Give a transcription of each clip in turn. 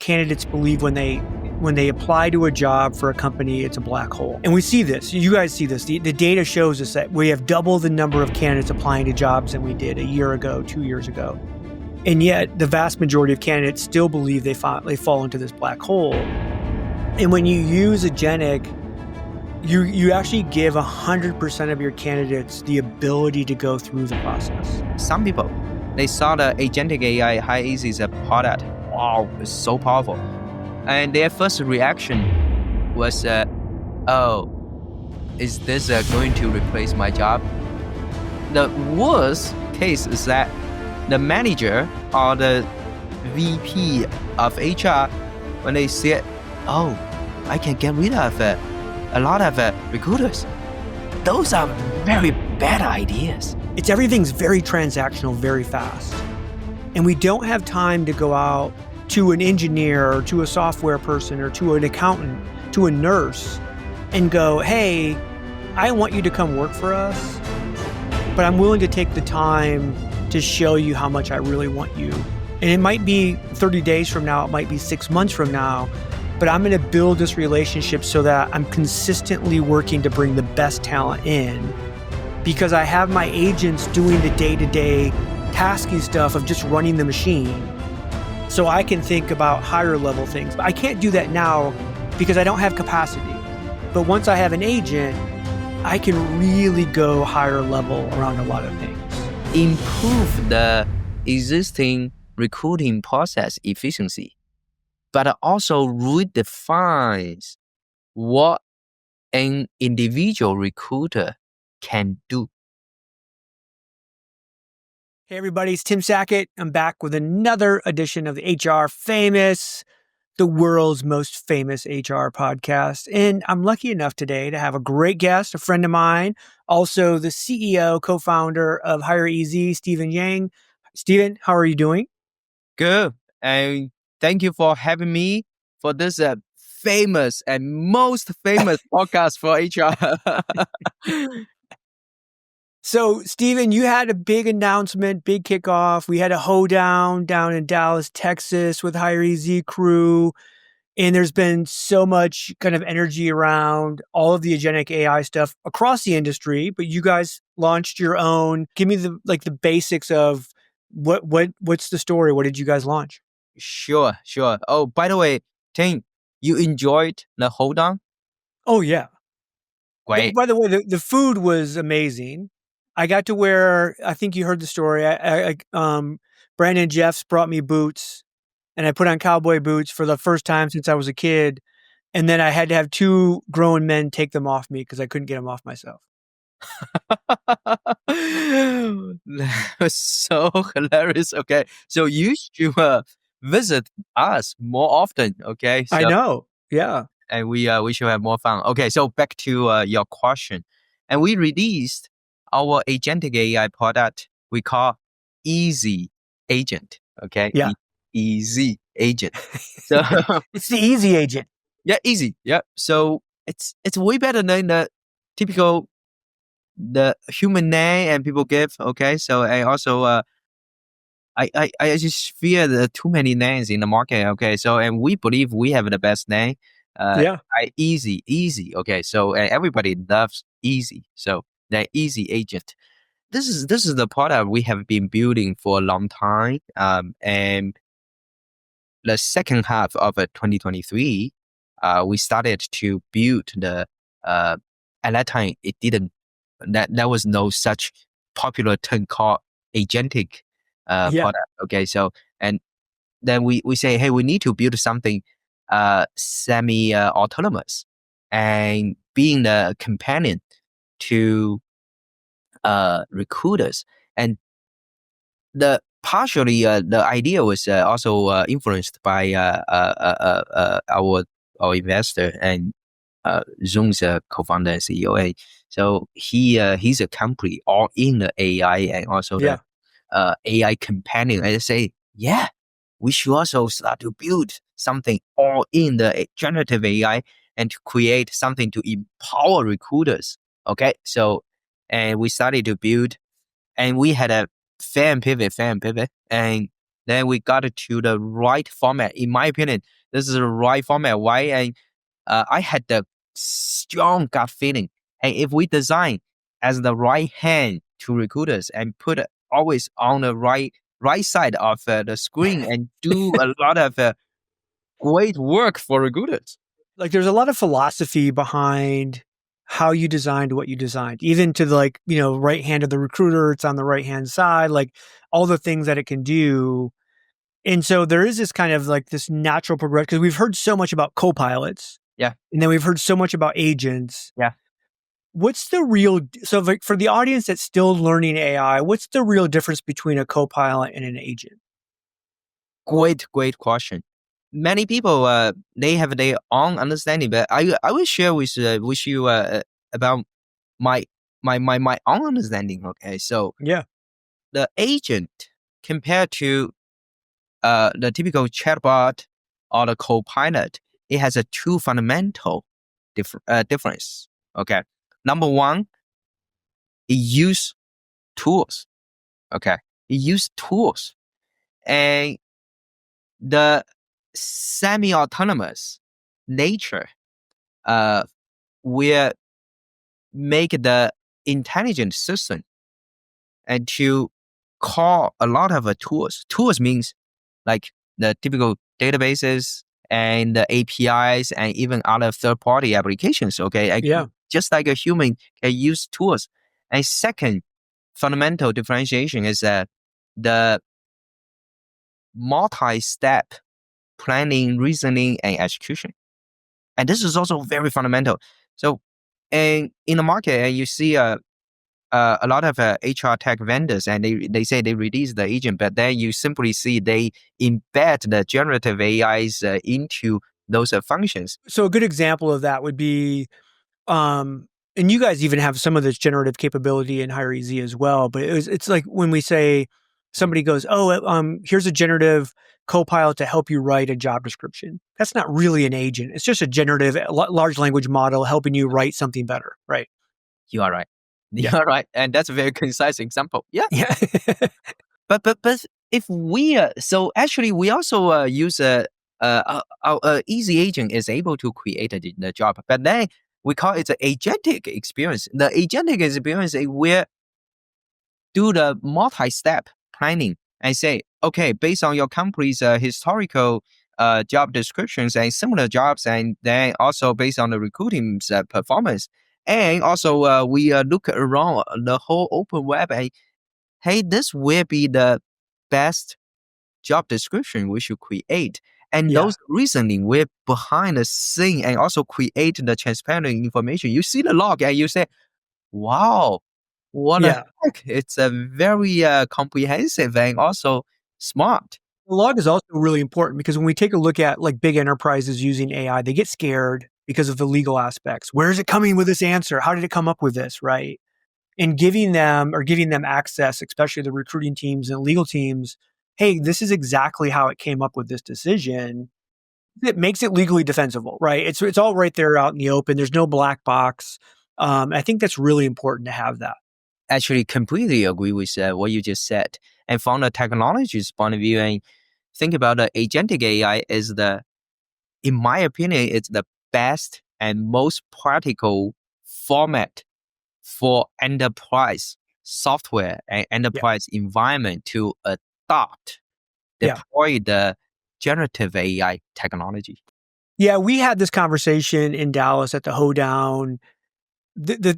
candidates believe when they apply to a job for a company, it's a black hole. And we see this. You guys see this. The data shows us that we have double the number of candidates applying to jobs than we did a year ago, 2 years ago. And yet, the vast majority of candidates still believe they fall into this black hole. And when you use Agentic, you actually give 100% of your candidates the ability to go through the process. Some people, they saw the Agentic AI HireEZ as a product. Wow, it's so powerful. And their first reaction was, oh, is this going to replace my job? The worst case is that the manager or the VP of HR, when they said, oh, I can get rid of a lot of recruiters. Those are very bad ideas. Everything's very transactional, very fast. And we don't have time to go out to an engineer or to a software person or to an accountant, to a nurse and go, hey, I want you to come work for us, but I'm willing to take the time to show you how much I really want you. And it might be 30 days from now, it might be 6 months from now, but I'm going to build this relationship so that I'm consistently working to bring the best talent in, because I have my agents doing the day-to-day tasky stuff of just running the machine. So I can think about higher level things. But I can't do that now because I don't have capacity. But once I have an agent, I can really go higher level around a lot of things. Improve the existing recruiting process efficiency, but also redefines what an individual recruiter can do. Hey everybody, it's Tim Sackett. I'm back with another edition of the HR Famous, the world's most famous HR podcast. And I'm lucky enough today to have a great guest, a friend of mine, also the CEO, co-founder of HireEZ, Steven Jiang. Steven, how are you doing? Good. And thank you for having me for this famous and most famous podcast for HR. So, Steven, you had a big announcement, big kickoff. We had a hoedown down in Dallas, Texas with HireEZ crew. And there's been so much kind of energy around all of the Agentic AI stuff across the industry, but you guys launched your own. Give me the basics of what's the story? What did you guys launch? Sure. Oh, by the way, Tim, you enjoyed the hoedown? Oh, yeah. Great. By the way, the food was amazing. I got to wear, I think you heard the story. Brandon Jeffs brought me boots and I put on cowboy boots for the first time since I was a kid. And then I had to have 2 grown men take them off me because I couldn't get them off myself. That was so hilarious. Okay. So you should visit us more often. Okay. So, I know. Yeah. And we should have more fun. Okay. So back to your question. And we released our Agentic AI product we call Easy Agent. Okay. Yeah. Easy Agent. So it's the easy agent. Yeah, easy. Yeah. So it's way better than the typical the human name and people give. Okay. So I also I just fear the too many names in the market. Okay. So and we believe we have the best name. Easy. Okay. So everybody loves easy. So the Easy Agent. This is the product we have been building for a long time. And the second half of 2023, we started to build the. At that time, it didn't. There was no such popular term called agentic product. Okay, so and then we say, hey, we need to build something semi-autonomous and being the companion to recruiters. And the idea was also influenced by our investor and Zoom's co-founder and CEO. So he's a company all in the AI and also the AI companion. And I say, yeah, we should also start to build something all in the generative AI and to create something to empower recruiters. Okay, so and we started to build, and we had a fan pivot, and then we got to the right format. In my opinion, this is the right format. Why? And I had the strong gut feeling. And if we design as the right hand to recruiters and put it always on the right side of the screen and do a lot of great work for recruiters. Like there's a lot of philosophy behind how you designed what you designed, even to the, like, you know, right hand of the recruiter, it's on the right hand side, like all the things that it can do. And so there is this kind of like this natural progression, because we've heard so much about copilots. Yeah. And then we've heard so much about agents. Yeah. What's the real, so like for the audience that's still learning AI, what's the real difference between a copilot and an agent? Great question. Many people they have their own understanding, but I will share with you about my own understanding. Okay, so Yeah. the agent compared to the typical chatbot or the copilot, it has a two fundamental difference. Okay, number one, it use tools. Okay, it use tools, and the semi-autonomous nature will make the intelligent system and to call a lot of tools. Tools means like the typical databases and the APIs and even other third-party applications. Okay, Yeah. just like a human can use tools. And second fundamental differentiation is that the multi-step planning, reasoning, and execution. And this is also very fundamental. So, and in the market, you see a lot of HR tech vendors, and they say they release the agent, but then you simply see they embed the generative AIs into those functions. So a good example of that would be, and you guys even have some of this generative capability in HireEZ as well. But it's like when we say somebody goes, "Oh, here's a generative copilot to help you write a job description." That's not really an agent. It's just a generative large language model helping you write something better, right? You are right. Yeah. You are right, and that's a very concise example. Yeah. Yeah. But if we so actually we also use our easy agent is able to create the job, but then we call it the agentic experience. The agentic experience will do the multi-step planning and say, okay, based on your company's historical job descriptions and similar jobs, and then also based on the recruiting's performance, and also we look around the whole open web and hey, this will be the best job description we should create. And Yeah. those reasoning will behind the scene and also create the transparent information. You see the log and you say, wow, what Yeah. a heck. It's a very comprehensive and also smart. The log is also really important because when we take a look at like big enterprises using AI, they get scared because of the legal aspects. Where is it coming with this answer? How did it come up with this? Right. And giving them access, especially the recruiting teams and legal teams, hey, this is exactly how it came up with this decision. It makes it legally defensible, right? It's all right there out in the open. There's no black box. I think that's really important to have that. Actually, completely agree with what you just said. And from the technology's point of view, and think about the agentic AI is in my opinion, it's the best and most practical format for enterprise software and enterprise environment to adopt, deploy the generative AI technology. Yeah, we had this conversation in Dallas at the Hoedown.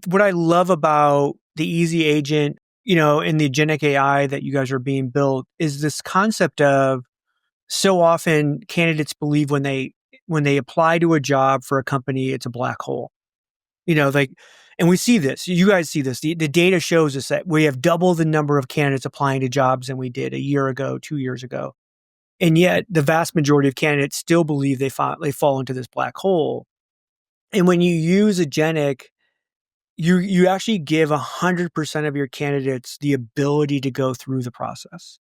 What I love about the Easy Agent, you know, and the Agentic AI that you guys are being built is this concept of so often candidates believe when they apply to a job for a company, it's a black hole. You know, like, and we see this, you guys see this. The data shows us that we have double the number of candidates applying to jobs than we did a year ago, 2 years ago. And yet the vast majority of candidates still believe they fall into this black hole. And when you use Agentic, you actually give 100% of your candidates the ability to go through the process,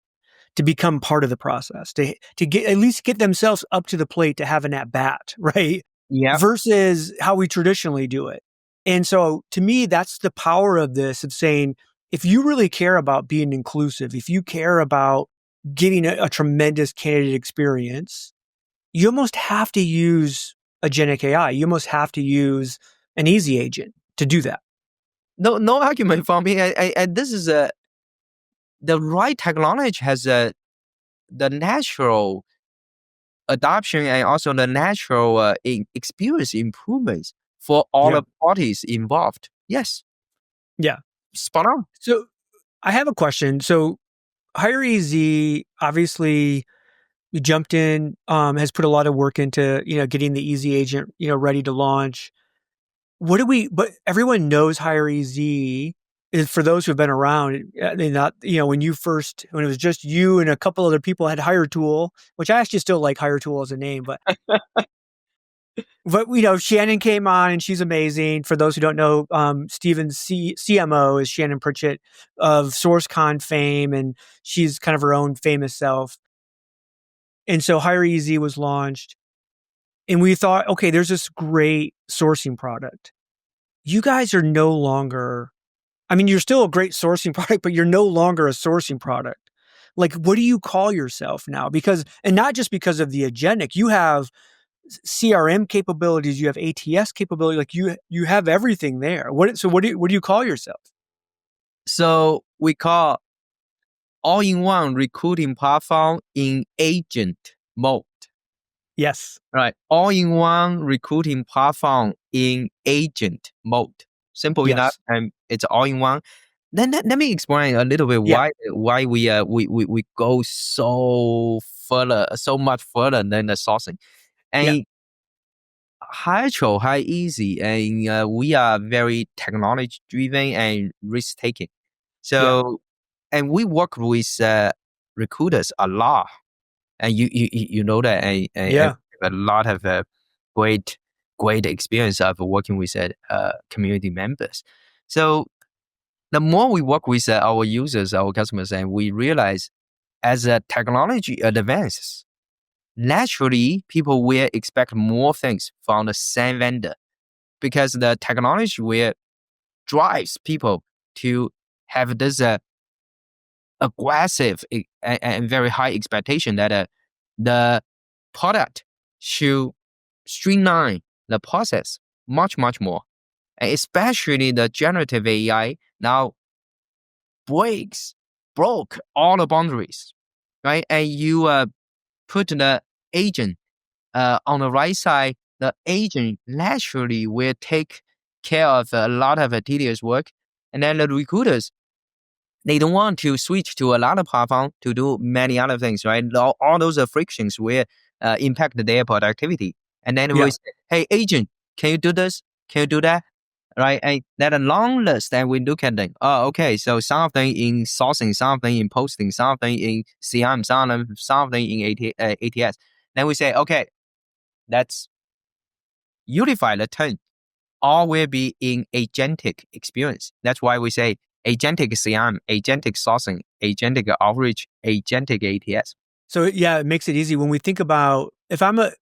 to become part of the process, to get at least get themselves up to the plate to have an at bat, right? Yeah. Versus how we traditionally do it. And so to me, that's the power of this, of saying, if you really care about being inclusive, if you care about giving a tremendous candidate experience, you almost have to use agentic AI. You almost have to use an easy agent to do that. No argument for me. And this is the right technology has the natural adoption and also the natural experience improvements for all Yeah. the parties involved. Yes. Yeah. Spot on. So I have a question. So HireEZ, obviously, you jumped in, has put a lot of work into, getting the easy agent, ready to launch. But everyone knows HireEZ is, for those who've been around, they not, when it was just you and a couple other people had HireTool, which I actually still like HireTool as a name, but Shannon came on and she's amazing. For those who don't know, Steven's CMO is Shannon Pritchett of SourceCon fame, and she's kind of her own famous self. And so HireEZ was launched, and we thought, okay, there's this great sourcing product. You guys are no longer, I mean, you're still a great sourcing product, but you're no longer a sourcing product. Like, what do you call yourself now? And not just because of the agentic, you have CRM capabilities, you have ATS capability, like you have everything there. What do you call yourself? So we call all-in-one recruiting platform in agent mode. Yes. Right. All-in-one recruiting platform in agent mode. Simple enough, Yes. and it's all-in-one. Then let me explain a little bit Yeah. why we go so much further than the sourcing. And HireEZ, and we are very technology driven and risk taking. So, and we work with recruiters a lot, and you know that, and a lot of great experience of working with community members. So the more we work with our users, our customers, and we realize as technology advances, naturally people will expect more things from the same vendor, because the technology will drives people to have this aggressive and very high expectation that the product should streamline the process much more. And especially the generative AI now broke all the boundaries, right? And you put the agent on the right side, the agent naturally will take care of a lot of tedious work. And then the recruiters, they don't want to switch to another platform to do many other things, right? All those frictions will impact their productivity. And then we say, hey, agent, can you do this? Can you do that? Right? And that a long list, and we look at them. Oh, okay. So some of them in sourcing, some of them in posting, some of them in CM, some of them in ATS. Then we say, okay, let's unify the turn. All will be in agentic experience. That's why we say agentic CM, agentic sourcing, agentic outreach, agentic ATS. So it makes it easy when we think about, if I'm a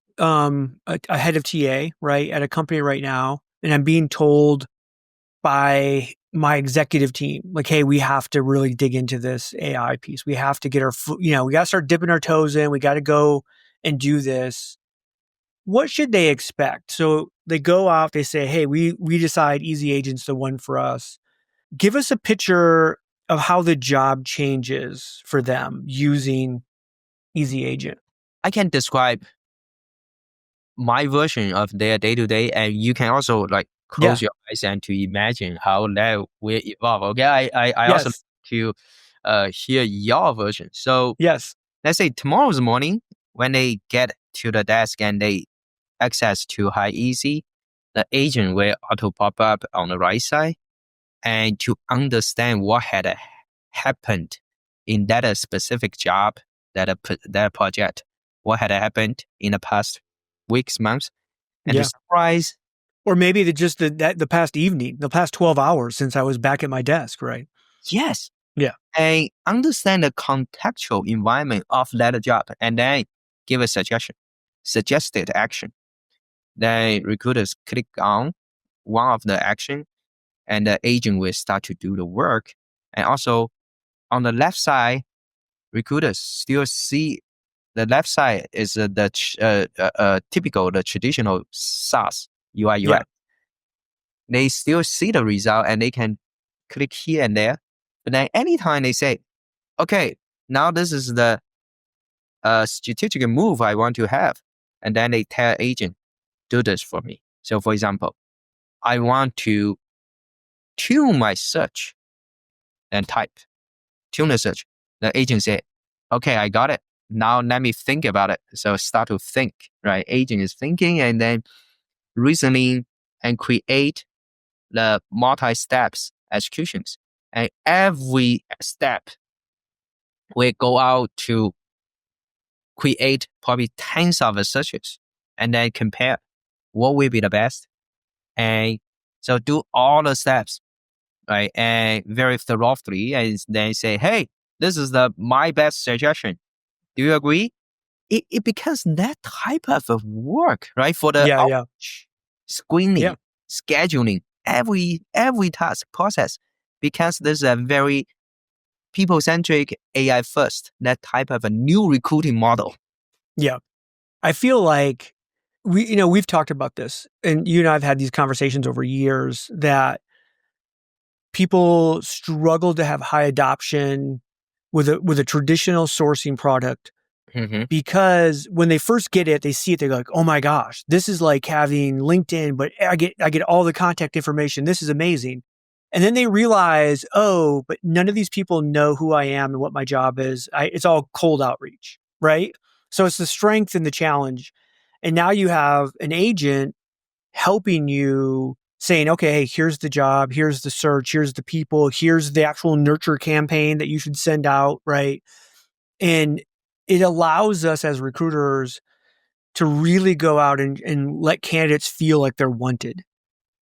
head of TA, right, at a company right now, and I'm being told by my executive team, like, hey, we have to really dig into this AI piece. We have to get we got to start dipping our toes in. We got to go and do this. What should they expect? So they go out, they say, hey, we decide easy agent's the one for us. Give us a picture of how the job changes for them using easy agent. I can describe my version of their day-to-day, and you can also close your eyes and to imagine how that will evolve. Okay, I also like to hear your version. So let's say tomorrow's morning when they get to the desk and they access to HireEZ, the agent will auto pop up on the right side, and to understand what had happened in that specific job, that project, what had happened in the past weeks, months, and to summarize. Or maybe the past evening, the past 12 hours since I was back at my desk, right? Yes. Yeah. And understand the contextual environment of that job, and then give a suggested action. Then recruiters click on one of the action, and the agent will start to do the work. And also on the left side, recruiters still see the left side is typical, the traditional SaaS UI UX. Yeah. They still see the result and they can click here and there. But then anytime they say, okay, now this is the strategic move I want to have. And then they tell agent, do this for me. So for example, I want to tune my search and tune the search. The agent say, okay, I got it. Now let me think about it. So start to think, right? Agent is thinking and then reasoning and create the multi-steps executions. And every step will go out to create probably tens of searches and then compare what will be the best. And so do all the steps, right? And very thoroughly, and then say, hey, this is my best suggestion. Do you agree? It becomes that type of work, right? For the outreach, screening, scheduling, every task process, because there's a very people-centric AI first, that type of a new recruiting model. Yeah. I feel like we've talked about this, and you and I have had these conversations over years that people struggle to have high adoption with a traditional sourcing product. Mm-hmm. Because when they first get it, they see it, they're like, oh my gosh, this is like having LinkedIn, but I get all the contact information. This is amazing. And then they realize, oh, but none of these people know who I am and what my job is. It's all cold outreach, right? So it's the strength and the challenge. And now you have an agent helping you saying, okay, hey, here's the job, here's the search, here's the people, here's the actual nurture campaign that you should send out, right? And it allows us as recruiters to really go out and let candidates feel like they're wanted,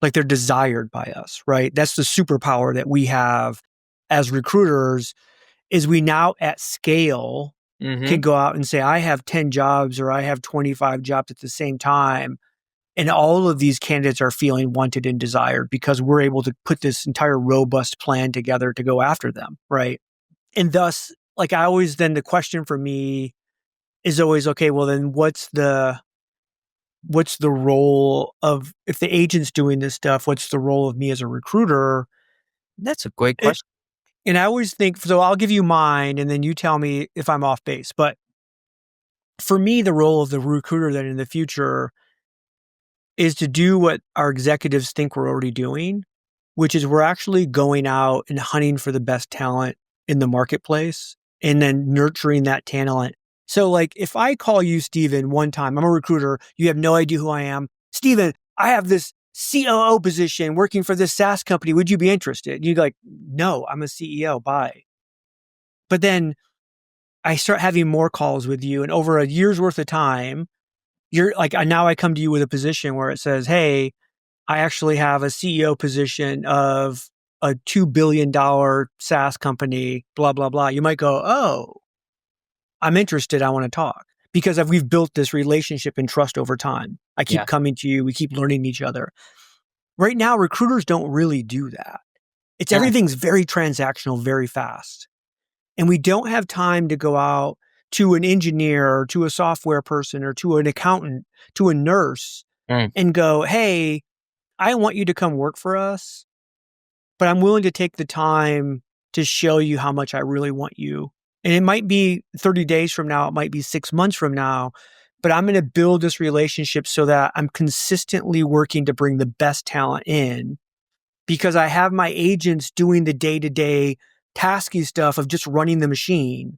like they're desired by us, right? That's the superpower that we have as recruiters, is we now at scale can go out and say, I have 10 jobs or I have 25 jobs at the same time. And all of these candidates are feeling wanted and desired because we're able to put this entire robust plan together to go after them, right? And thus, like the question for me is always, okay, well then what's the role of, if the agent's doing this stuff, what's the role of me as a recruiter? That's a great question. And I always think, so I'll give you mine and then you tell me if I'm off base. But for me, the role of the recruiter then in the future is to do what our executives think we're already doing, which is we're actually going out and hunting for the best talent in the marketplace and then nurturing that talent. So like if I call you, Steven, one time, I'm a recruiter, you have no idea who I am. Steven, I have this COO position working for this SaaS company. Would you be interested? You're like, no, I'm a CEO. Bye. But then I start having more calls with you, and over a year's worth of time, you're like, now I come to you with a position where it says, hey, I actually have a CEO position of a $2 billion SaaS company, blah, blah, blah. You might go, oh, I'm interested. I want to talk, because we've built this relationship and trust over time. I keep coming to you. We keep learning each other. Right now, recruiters don't really do that. Everything's very transactional, very fast. And we don't have time to go out to an engineer or to a software person or to an accountant, to a nurse and go, hey, I want you to come work for us, but I'm willing to take the time to show you how much I really want you. And it might be 30 days from now, it might be 6 months from now, but I'm going to build this relationship so that I'm consistently working to bring the best talent in, because I have my agents doing the day-to-day tasky stuff of just running the machine.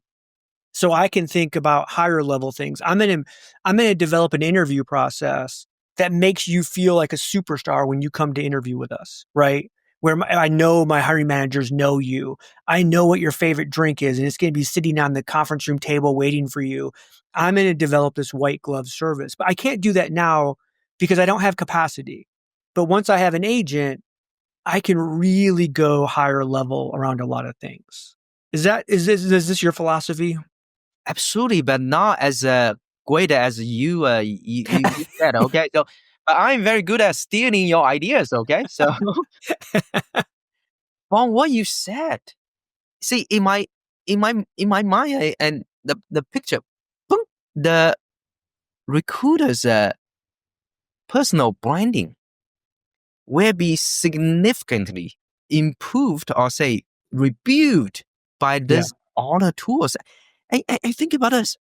So I can think about higher level things. I'm going to develop an interview process that makes you feel like a superstar when you come to interview with us, right? Where I know my hiring managers know you. I know what your favorite drink is, and it's going to be sitting on the conference room table waiting for you. I'm going to develop this white glove service, but I can't do that now because I don't have capacity. But once I have an agent, I can really go higher level around a lot of things. Is this your philosophy? Absolutely, but not as great as you said. Okay, so but I'm very good at stealing your ideas. Okay, so from what you said, see, in my mind, and the picture, boom, the recruiter's personal branding will be significantly improved or say rebuilt by Yeah. this other tools. I think about this.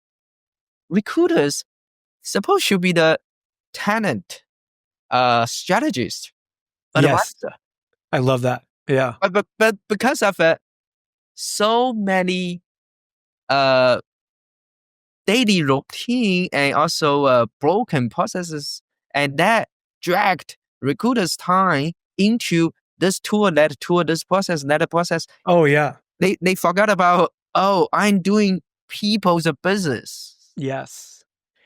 Recruiters supposed to be the talent strategist, Yes. advisor. I love that. Yeah. But because of so many uh daily routine and also broken processes, and that dragged recruiters' time into this tool, that tool, this process, that process. Oh, yeah. They forgot about, oh, I'm doing people's business. Yes.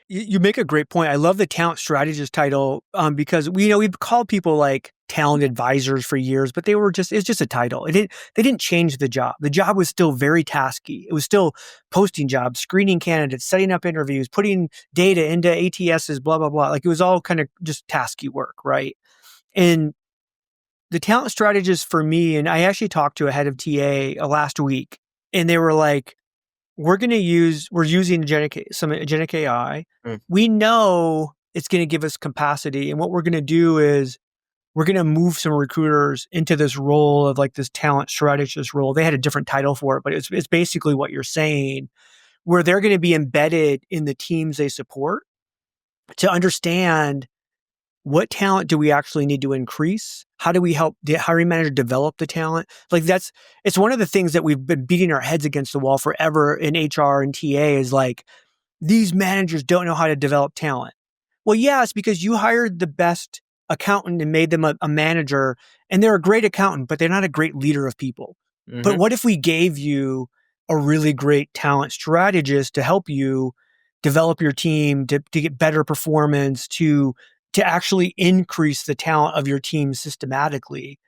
You make a great point. I love the talent strategist title because we've called people like talent advisors for years, but it's just a title. They didn't change the job. The job was still very tasky. It was still posting jobs, screening candidates, setting up interviews, putting data into ATSs, blah, blah, blah. Like it was all kind of just tasky work, right? And the talent strategist for me, and I actually talked to a head of TA last week, and they were like, we're using some agentic AI. Mm. We know it's going to give us capacity. And what we're going to do is we're going to move some recruiters into this role of like this talent strategist role. They had a different title for it, but it's basically what you're saying, where they're going to be embedded in the teams they support to understand what talent do we actually need to increase? How do we help the hiring manager develop the talent? Like it's one of the things that we've been beating our heads against the wall forever in HR and TA is like, these managers don't know how to develop talent. Well, yeah, it's because you hired the best accountant and made them a manager, and they're a great accountant, but they're not a great leader of people. But Mm-hmm. what if we gave you a really great talent strategist to help you develop your team, to get better performance, to actually increase the talent of your team systematically?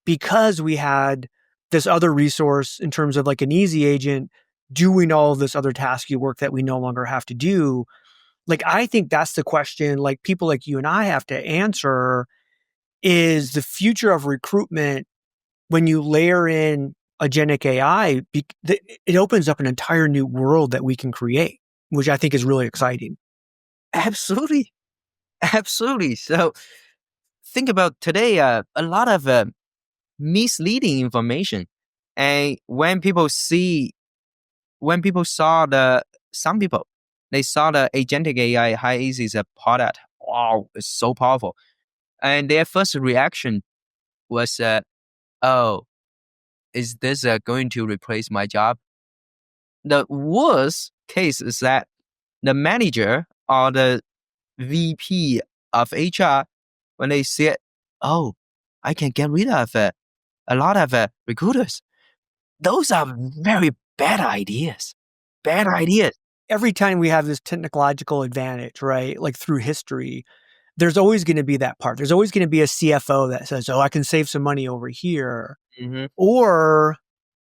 Because we had this other resource in terms of like an easy agent doing all of this other tasky work that we no longer have to do. Like, I think that's the question, like people like you and I have to answer, is the future of recruitment when you layer in agentic AI, it opens up an entire new world that we can create, which I think is really exciting. Absolutely. Absolutely. So think about today, a lot of misleading information. And some people, they saw the agentic AI HireEZ is a product. Wow, it's so powerful. And their first reaction was, oh, is this going to replace my job? The worst case is that the manager or the VP of HR, when they said, oh, I can get rid of a lot of recruiters. Those are very bad ideas. Bad ideas. Every time we have this technological advantage, right? Like through history, there's always going to be that part. There's always going to be a CFO that says, oh, I can save some money over here. Mm-hmm. Or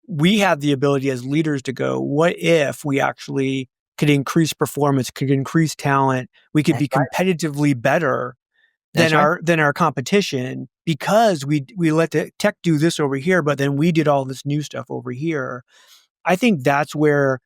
we have the ability as leaders to go, what if we actually could increase performance, could increase talent, we could be competitively better than our competition because we let the tech do this over here, but then we did all this new stuff over here. I think that's where,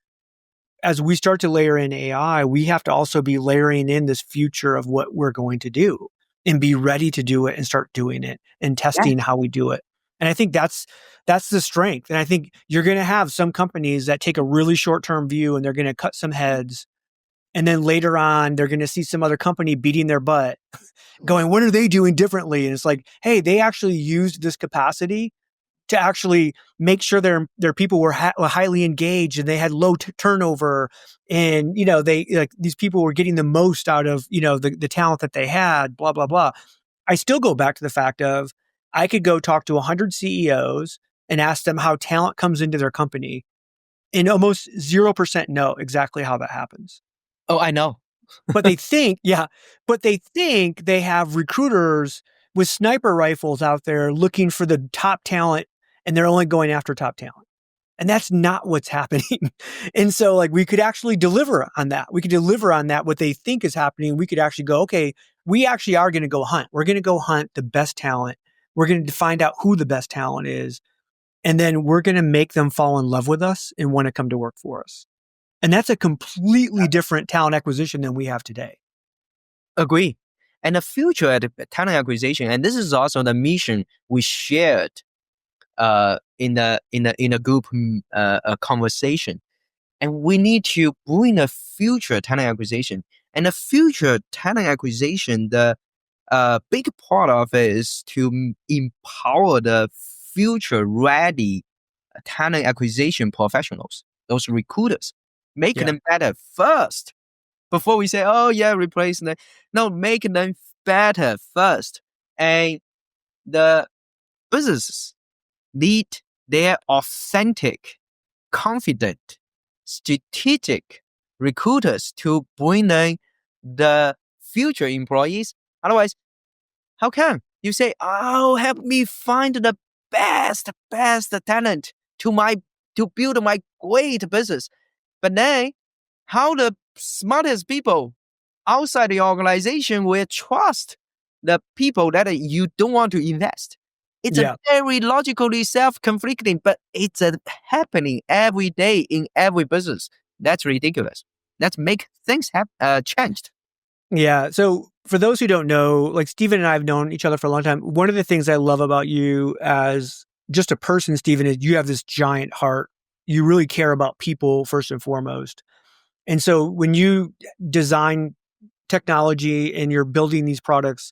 as we start to layer in AI, we have to also be layering in this future of what we're going to do and be ready to do it and start doing it and testing how we do it. And I think that's the strength. And I think you're going to have some companies that take a really short-term view and they're going to cut some heads. And then later on, they're going to see some other company beating their butt going, what are they doing differently? And it's like, hey, they actually used this capacity to actually make sure their people were highly engaged and they had low turnover. And, these people were getting the most out of, the talent that they had, blah, blah, blah. I still go back to the fact of, I could go talk to 100 CEOs and ask them how talent comes into their company, and almost 0% know exactly how that happens. Oh, I know. But they think they have recruiters with sniper rifles out there looking for the top talent, and they're only going after top talent. And that's not what's happening. And so like we could actually deliver on that. We could deliver on that, what they think is happening. We could actually go, okay, we actually are going to go hunt. We're going to go hunt the best talent. We're going to find out who the best talent is. And then we're going to make them fall in love with us and want to come to work for us. And that's a completely different talent acquisition than we have today. Agree. And the future at talent acquisition, and this is also the mission we shared in a group conversation. And we need to bring a future talent acquisition. And the future talent acquisition, the big part of it is to empower the future ready talent acquisition professionals, those recruiters, make them better first before we say, oh yeah, replace them. No, make them better first. And the businesses need their authentic, confident, strategic recruiters to bring in the future employees. Otherwise, how come you say, oh, help me find the best talent to build my great business. But then how the smartest people outside the organization will trust the people that you don't want to invest. It's a very logically self-conflicting, but it's happening every day in every business. That's ridiculous. Let's make things changed. Yeah. So for those who don't know, like Steven and I have known each other for a long time. One of the things I love about you as just a person, Steven, is you have this giant heart. You really care about people first and foremost. And so when you design technology and you're building these products,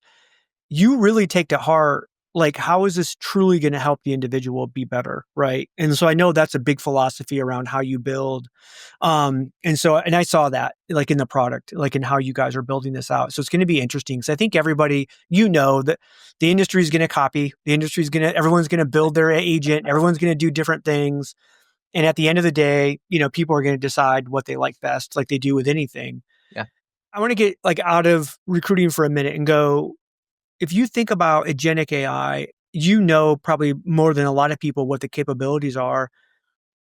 you really take to heart, like, how is this truly going to help the individual be better, right? And so I know that's a big philosophy around how you build. And I saw that like in the product, like in how you guys are building this out. So it's going to be interesting because I think everybody, that the industry is going to copy. Everyone's going to build their agent. Everyone's going to do different things. And at the end of the day, people are going to decide what they like best, like they do with anything. Yeah. I want to get like out of recruiting for a minute and go, if you think about agentic AI, probably more than a lot of people what the capabilities are.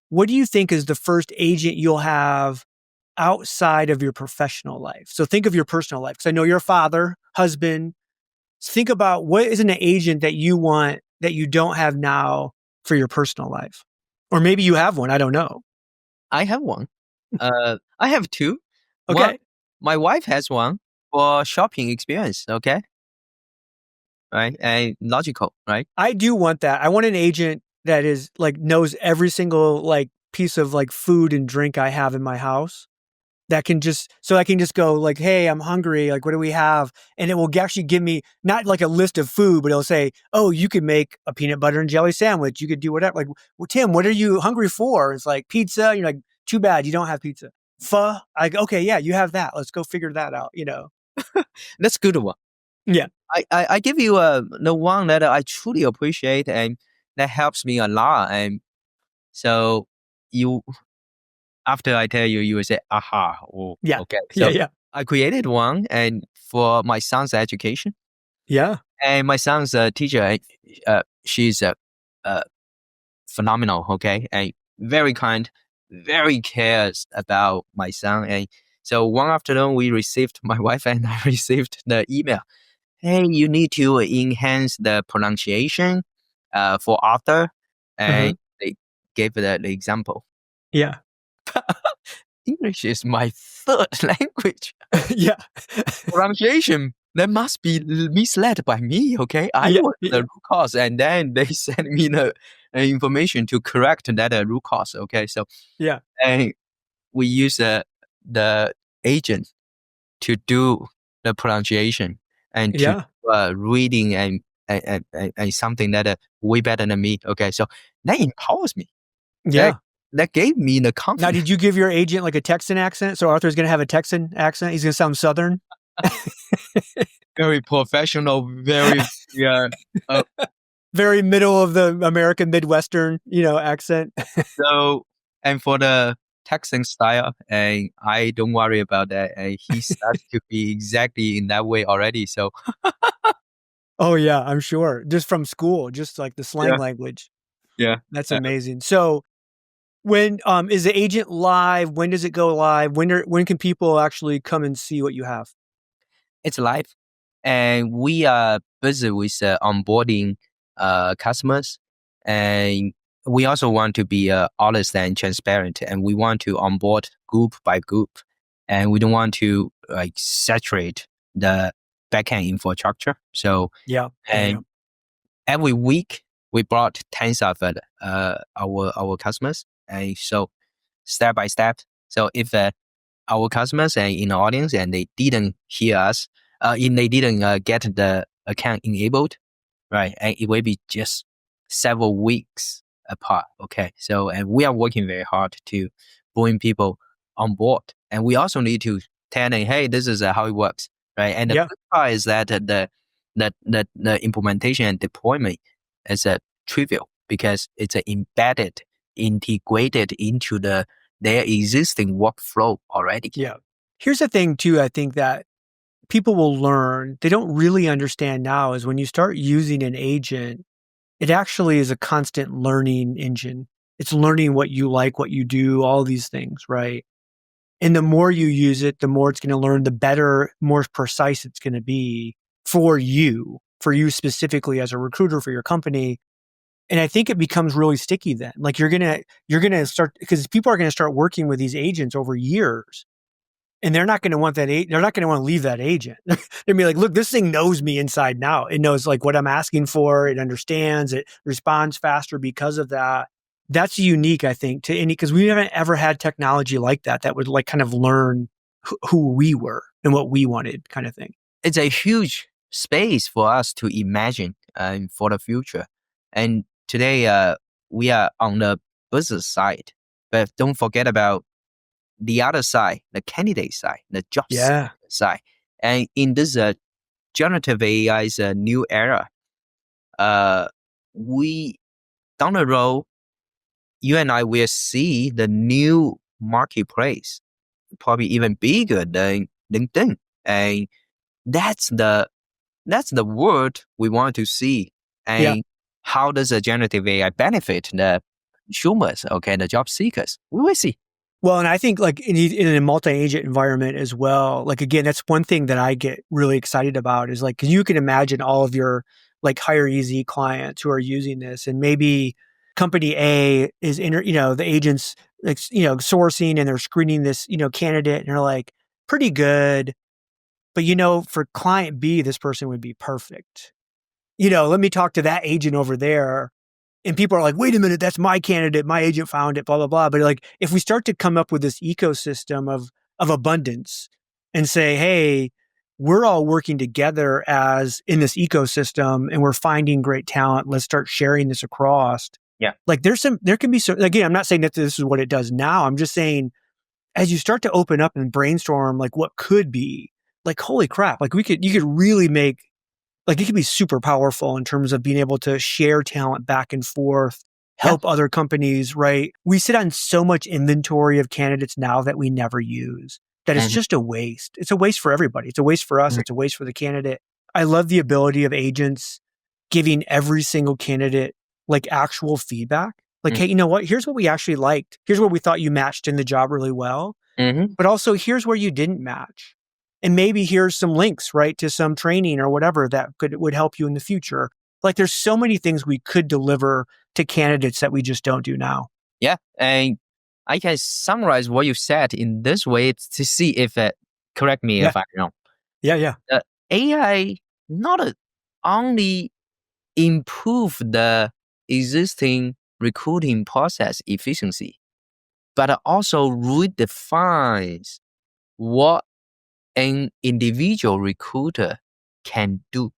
What do you think is the first agent you'll have outside of your professional life? So think of your personal life, because I know you're a father, husband. Think about what is an agent that you want that you don't have now for your personal life. Or maybe you have one. I don't know. I have one. I have two. Okay. One, my wife has one for shopping experience. Okay. Right. And logical. Right. I do want that. I want an agent that is like knows every single like piece of like food and drink I have in my house. That can so I can just go like, hey, I'm hungry. Like, what do we have? And it will actually give me not like a list of food, but it'll say, oh, you could make a peanut butter and jelly sandwich. You could do whatever. Like, well, Tim, what are you hungry for? It's like pizza. You're like, too bad you don't have pizza. Pho. Okay, yeah, you have that. Let's go figure that out. That's a good one. Yeah. I give you the one that I truly appreciate and that helps me a lot. And so after I tell you, you will say, aha. Oh, yeah. Okay. So yeah. I created one and for my son's education. Yeah. And my son's teacher, she's phenomenal. Okay. And very kind, very cares about my son. And so one afternoon, my wife and I received the email. Hey, you need to enhance the pronunciation for author. And they gave the example. Yeah. English is my third language. Yeah. Pronunciation, that must be misled by me, okay? I was the root cause, and then they sent me the information to correct that root cause, okay? So, and we use the agent to do the pronunciation and to reading and something that way better than me, okay? So that empowers me. Yeah. That gave me the confidence. Now, did you give your agent like a Texan accent? So Arthur's going to have a Texan accent. He's going to sound Southern. Very professional, very very middle of the American Midwestern, accent. So, and for the Texan style, and I don't worry about that. And he starts to be exactly in that way already. So, oh yeah, I'm sure. Just from school, just like the slang language. Yeah, that's amazing. So, when is the agent live? When does it go live? When can people actually come and see what you have? It's live, and we are busy with onboarding customers, and we also want to be honest and transparent, and we want to onboard group by group, and we don't want to like saturate the backend infrastructure. So and every week we brought tens of our customers, and so step by step. So if our customers and in the audience and they didn't hear us, they didn't get the account enabled, right? And it will be just several weeks apart. Okay. So, and we are working very hard to bring people on board. And we also need to tell them, hey, this is how it works, right? And the good part is that the implementation and deployment is trivial because it's embedded, integrated into their existing workflow already. Yeah. Here's the thing too, I think that people will learn, they don't really understand now, is when you start using an agent, it actually is a constant learning engine. It's learning what you like, what you do, all these things, right? And the more you use it, the more it's going to learn, the better, more precise it's going to be for you specifically as a recruiter for your company. And I think it becomes really sticky then. Like you're going to start, because people are going to start working with these agents over years. And they're not going to want that. They're not going to want to leave that agent. They're going to be like, "Look, this thing knows me inside and out. It knows like what I'm asking for. It understands. It responds faster because of that." That's unique, I think, to any, because we haven't ever had technology like that would like kind of learn who we were and what we wanted, kind of thing. It's a huge space for us to imagine for the future. And today, we are on the business side, but don't forget about the other side, the candidate side, the job side. And in this generative AI's new era, we down the road, you and I will see the new marketplace, probably even bigger than LinkedIn. And that's the world we want to see. And how does a generative AI benefit the consumers, the job seekers? We will see. Well, and I think like in a multi-agent environment as well, like again, that's one thing that I get really excited about is like, cause you can imagine all of your like HireEZ clients who are using this, and maybe company A is the agents like, sourcing and they're screening this, candidate and they're like pretty good, but for client B, this person would be perfect. Let me talk to that agent over there. And people are like, wait a minute, that's my candidate. My agent found it, blah, blah, blah. But like, if we start to come up with this ecosystem of abundance and say, hey, we're all working together as in this ecosystem and we're finding great talent. Let's start sharing this across. Yeah. Like there can be some, again, I'm not saying that this is what it does now. I'm just saying, as you start to open up and brainstorm, like what could be, like, holy crap, like you could really make, like it can be super powerful in terms of being able to share talent back and forth, help other companies, right? We sit on so much inventory of candidates now that we never use, that it's just a waste. It's a waste for everybody. It's a waste for us. It's a waste for the candidate. I love the ability of agents giving every single candidate like actual feedback. Like, hey, you know what? Here's what we actually liked. Here's where we thought you matched in the job really well. But also here's where you didn't match. And maybe here's some links, right, to some training or whatever that would help you in the future. Like there's so many things we could deliver to candidates that we just don't do now. Yeah. And I can summarize what you said in this way to see if, correct me if I'm wrong. Yeah. AI not only improve the existing recruiting process efficiency, but also redefines what an individual recruiter can do.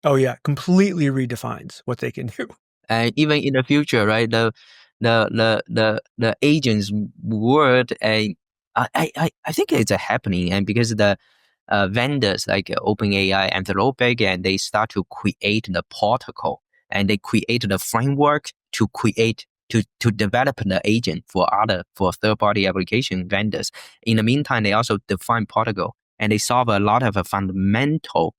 Oh yeah, completely redefines what they can do. And even in the future, right? The agents world, and I think it's happening, and because the vendors like OpenAI, Anthropic, and they start to create the protocol and they create the framework to develop the agent for third-party application vendors. In the meantime, they also define protocol and they solve a lot of fundamental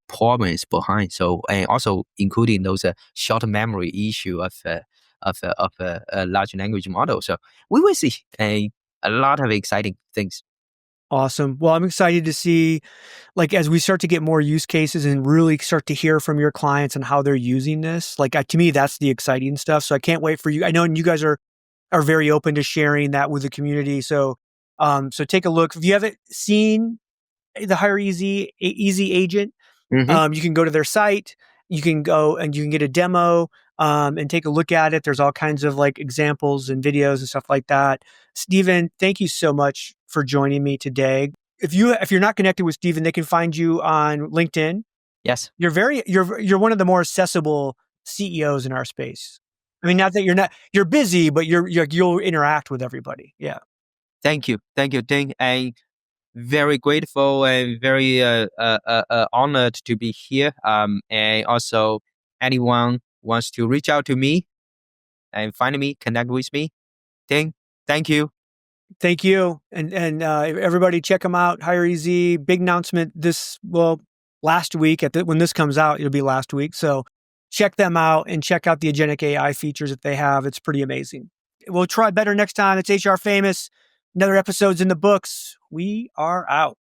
problems behind. So, and also including those short memory issue of a large language model. So we will see a lot of exciting things. Awesome. Well, I'm excited to see, like, as we start to get more use cases and really start to hear from your clients and how they're using this. Like, to me, that's the exciting stuff. So I can't wait for you. I know you guys are very open to sharing that with the community. So, so take a look. If you haven't seen the HireEZ Easy Agent, Mm-hmm. you can go to their site. You can go and you can get a demo and take a look at it. There's all kinds of like examples and videos and stuff like that. Steven, thank you so much for joining me today. If you're not connected with Steven, they can find you on LinkedIn. Yes. You're one of the more accessible CEOs in our space. I mean, not that you're busy, but you'll interact with everybody. Yeah. Thank you, Ding. I'm very grateful and very honored to be here. And also, anyone wants to reach out to me and find me, connect with me. Ding, thank you. Thank you. And everybody check them out. HireEZ, big announcement last week when this comes out, it'll be last week. So check them out and check out the Agentic AI features that they have. It's pretty amazing. We'll try better next time. It's HR Famous. Another episode's in the books. We are out.